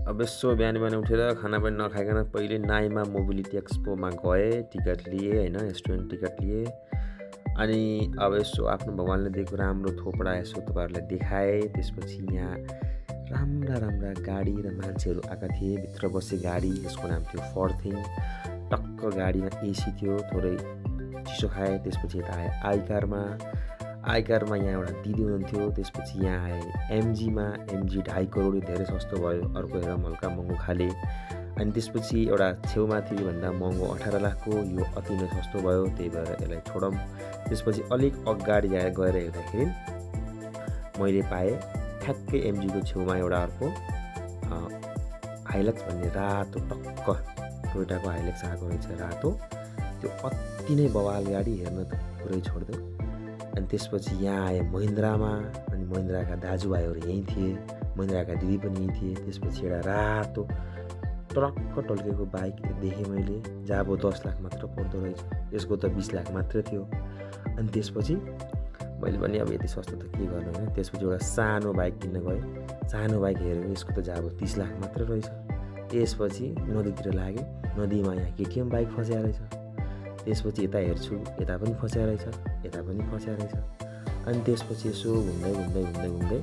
अब यसो बिहान उठेर खाना पनि नखाइकन पहिले नाइमा मोबिलिटी एक्सपोमा गएँ, टिकट लिएँ होइन, स्टुडेन्ट टिकट लिएँ। अनि अब यसो आफ्नो भगवानले दिएको राम्रो थोपडा यसो तपाईँहरूलाई देखाएँ। त्यसपछि यहाँ राम्रा गाडी र मान्छेहरू आएका थिए। भित्र बसे गाडी, यसको नाम थियो फर्थिङ। टक्क गाडीमा एसी थियो, थोरै चिसो खाएँ। त्यसपछि यता आएँ आइकारमा यहाँ एउटा दिदी हुनुहुन्थ्यो। त्यसपछि यहाँ आएँ एमजीमा, एमजी 2.5 करोड धेरै सस्तो भयो। अर्को हेर हल्का महँगो खाले। अनि त्यसपछि एउटा छेउमा थियो योभन्दा महँगो 18 लाखको, यो अति नै सस्तो भयो, त्यही भएर यसलाई छोडौँ। त्यसपछि अलिक अगाडि गएर हेर्दाखेरि मैले पाएँ ठ्याक्कै एमजीको छेउमा एउटा अर्को हाइलक्स भन्ने रातो टक्क टोयोटाको हाइलक्स आएको रहेछ रातो। त्यो अति नै बवाल गाडी, हेर्न त पुरै छोडिदियो। अनि त्यसपछि यहाँ आएँ महिन्द्रामा, अनि महिन्द्राका दाजुभाइहरू यहीँ थिए, महिन्द्राका दिदी पनि यहीँ थिए। त्यसपछि एउटा रातो टक्क टल्केको बाइक देखेँ मैले, जाबो 10 लाख मात्र पर्दो रहेछ, यसको त 20 लाख मात्र थियो। अनि त्यसपछि मैले पनि अब यति सस्तो त के गर्नु होइन। त्यसपछि एउटा सानो बाइक किन्न गएँ, सानो बाइक हेरेर यसको त जाबो 30 लाख मात्र रहेछ। त्यसपछि नदीतिर लागेँ, नदीमा यहाँ केटिएम बाइक फस्या रहेछ। त्यसपछि यता हेर्छु, यता पनि फस्या रहेछ, यता पनि फस्या रहेछ। अनि त्यसपछि यसो घुम्दै